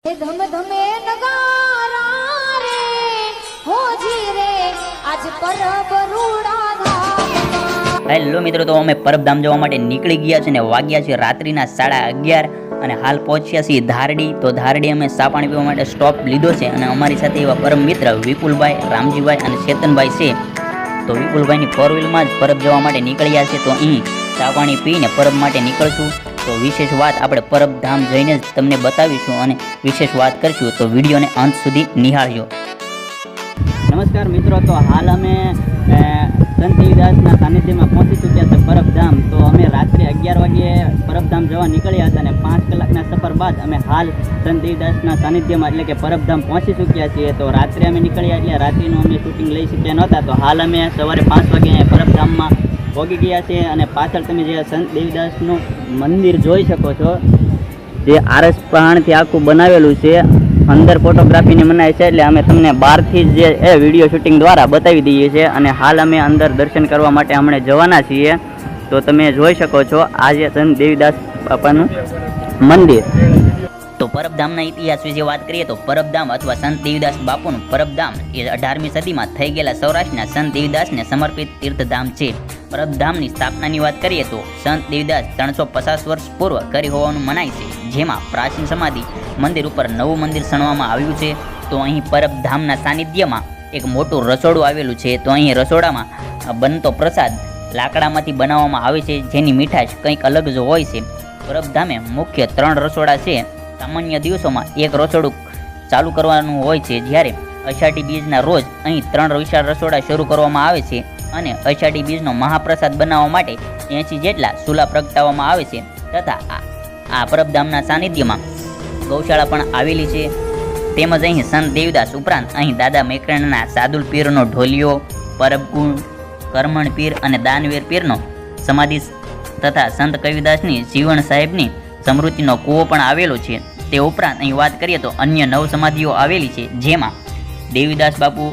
ધમ ધમે નગારા રે હોજી રે આજ પરબ રૂડા ધામ. હેલો મિત્રો, તો અમે પરબધામ જવા માટે નીકળી ગયા છે ને વાગ્યા છે રાત્રિના 11:30 અને હાલ પહોંચ્યા છીએ ધારડી. તો ધારડી અમે ચા પાણી પીવા માટે સ્ટોપ લીધો છે અને અમારી સાથે એવા પરમ મિત્ર વિપુલભાઈ, રામજીભાઈ અને ચેતનભાઈ છે. તો વિપુલભાઈની 4 વ્હીલમાં જ પરબ જવા માટે નીકળ્યા છે. તો અહીં ચા પાણી પીને પરબ માટે નીકળશું. તો વિશેષ વાત આપણે પરબધામ જઈને જ તમને બતાવીશું અને વિશેષ વાત કરીશું. તો વિડીયોને અંત સુધી નિહાળજો. નમસ્કાર મિત્રો, તો હાલ અમે સંત દેવીદાસના સાનિધ્યમાં પહોંચી ચૂક્યા છે પરબધામ. તો અમે રાત્રે 11 વાગ્યે પરબધામ જવા નીકળ્યા હતા અને 5 કલાકના સફર બાદ અમે હાલ સંત દેવીદાસના સાનિધ્યમાં એટલે કે પરબધામ પહોંચી ચૂક્યા છીએ. તો રાત્રે અમે નીકળ્યા એટલે રાત્રિનું અમે શૂટિંગ લઈ શક્યા નહોતા. તો હાલ અમે સવારે 5 વાગે પરબધામમાં પહોંચી ગયા છે અને પાછળ તમે જે સંત દેવીદાસનું મંદિર જોઈ શકો છો, જે આરસ પહાણથી આખું બનાવેલું છે. અંદર ફોટોગ્રાફીની મનાય છે એટલે અમે તમને બહારથી જ જે વિડીયો શૂટિંગ દ્વારા બતાવી દઈએ છીએ. અને હાલ અમે અંદર દર્શન કરવા માટે હમણાં જવાના છીએ. તો તમે જોઈ શકો છો આ જે સંત દેવીદાસ બાપાનું મંદિર. તો પરબધામના ઇતિહાસ વિશે વાત કરીએ તો પરબધામ અથવા સંત દેવીદાસ બાપુનું પરબધામ એ 18મી સદીમાં થઈ ગયેલા સૌરાષ્ટ્રના સંત દેવીદાસને સમર્પિત તીર્થધામ છે. પરબધામની સ્થાપનાની વાત કરીએ તો સંત દેવીદાસ 350 વર્ષ પૂર્વ કરી હોવાનું મનાય છે, જેમાં પ્રાચીન સમાધિ મંદિર ઉપર નવું મંદિર સણવામાં આવ્યું છે. તો અહીં પરબધામના સાનિધ્યમાં એક મોટું રસોડું આવેલું છે. તો અહીં રસોડામાં બનતો પ્રસાદ લાકડામાંથી બનાવવામાં આવે છે, જેની મીઠાશ કંઈક અલગ જ હોય છે. પરબધામે મુખ્ય 3 રસોડા છે. સામાન્ય દિવસોમાં એક રસોડું ચાલુ કરવાનું હોય છે, જ્યારે અષાઢી બીજના રોજ અહીં 3 વિશાળ રસોડા શરૂ કરવામાં આવે છે અને અષાઢી બીજનો મહાપ્રસાદ બનાવવા માટે 80 જેટલા ચૂલા પ્રગટાવવામાં આવે છે. તથા આ પરબધામના સાનિધ્યમાં ગૌશાળા પણ આવેલી છે. તેમજ અહીં સંત દેવીદાસ ઉપરાંત અહીં દાદા મેકરણના સાદુલ પીરનો ઢોલિયો, પરબગુણ, કરમણ પીર અને દાનવીર પીરનો સમાધિ તથા સંત કવિદાસની જીવણ સાહેબની સમૃદ્ધિનો કૂવો પણ આવેલો છે. તે ઉપરાંત અહીં વાત કરીએ તો અન્ય 9 સમાધિઓ આવેલી છે, જેમાં દેવીદાસ બાપુ,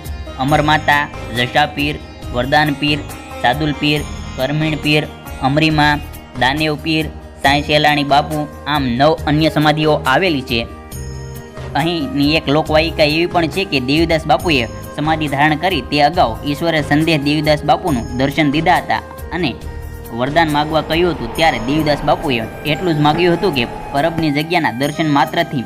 અમરમાતા, જશા પીર, વરદાન પીર, સાદુલ પીર, કરમીણ પીર, અમરીમા, દાનેવ પીર, સાંઈ શેલાણી બાપુ, આમ 9 અન્ય સમાધિઓ આવેલી છે. અહીંની એક લોકવાયિકા એવી પણ છે કે દેવીદાસ બાપુએ સમાધિ ધારણ કરી તે અગાઉ ઈશ્વરે સંદેહ દેવીદાસ બાપુનું દર્શન દીધા હતા અને વરદાન માગવા કહ્યું હતું. ત્યારે દેવીદાસ બાપુએ એટલું જ માગ્યું હતું કે પરબની જગ્યાના દર્શન માત્રથી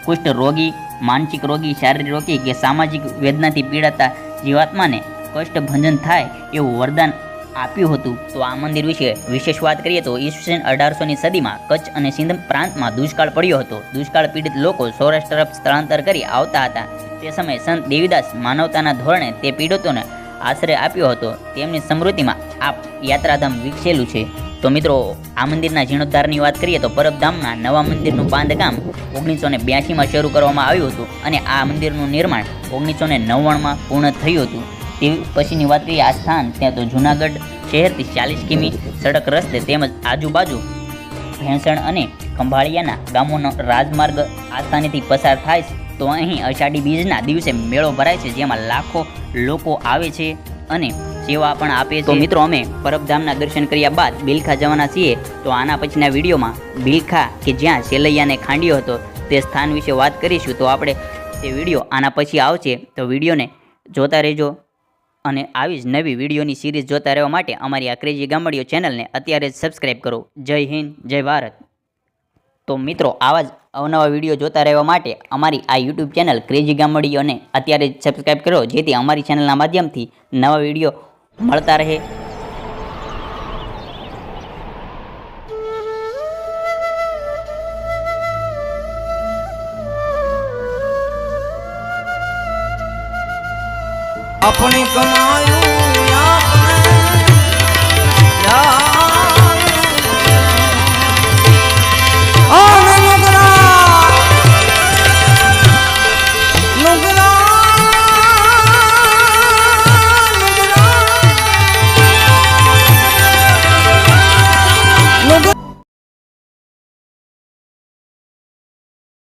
કુષ્ઠ રોગી, માનસિક રોગી, શારીરિક રોગી કે સામાજિક વેદનાથી પીડાતા જીવાત્માને કષ્ટભંજન થાય એવું વરદાન આપ્યું હતું. તો આ મંદિર વિશે વિશેષ વાત કરીએ તો ઈસવીસન 1800ની સદીમાં કચ્છ અને સિંધ પ્રાંતમાં દુષ્કાળ પડ્યો હતો. દુષ્કાળ પીડિત લોકો સૌરાષ્ટ્ર તરફ સ્થળાંતર કરી આવતા હતા. તે સમયે સંત દેવીદાસ માનવતાના ધોરણે તે પીડિતોને આશ્રય આપ્યો હતો. તેમની સમૃદ્ધિમાં આ યાત્રાધામ વિકસેલું છે. તો મિત્રો, આ મંદિરના જીર્ણોદ્ધારની વાત કરીએ તો પરબધામના નવા મંદિરનું બાંધકામ 1982માં શરૂ કરવામાં આવ્યું હતું અને આ મંદિરનું નિર્માણ 1999માં પૂર્ણ થયું હતું. તે પછીની વાત કરીએ આ સ્થાન, ત્યાં તો જૂનાગઢ શહેરથી 40 કિમી સડક રસ્તે તેમજ આજુબાજુ ભેંસણ અને ખંભાળિયાના ગામોનો રાજમાર્ગ આ સ્થાનેથી પસાર થાય છે. તો અહીં અષાઢી બીજના દિવસે મેળો ભરાય છે, જેમાં લાખો લોકો આવે છે અને સેવા પણ આપે છે. તો મિત્રો, અમે પરબધામના દર્શન કર્યા બાદ બિલખા જવાના છીએ. તો આના પછીના વિડીયોમાં બિલખા કે જ્યાં શેલૈયાને ખાંડ્યો હતો તે સ્થાન વિશે વાત કરીશું. તો આપણે તે વિડીયો આના પછી આવશે. તો વિડીયોને જોતા રહેજો અને આવી જ નવી વિડીયોની સિરીઝ જોતા રહેવા માટે અમારી આ ક્રેઝી ગામડીઓ ચેનલને અત્યારે જ સબસ્ક્રાઈબ કરો. જય હિન્દ, જય ભારત. તો મિત્રો, આવા જ અવનવા વિડીયો જોતા રહેવા માટે અમારી આ યુટ્યુબ ચેનલ ક્રેઝી ગામડીઓને અત્યારે જ સબસ્ક્રાઈબ કરો, જેથી અમારી ચેનલના માધ્યમથી નવા વિડીયો મળતા રહે. अपनी कमाई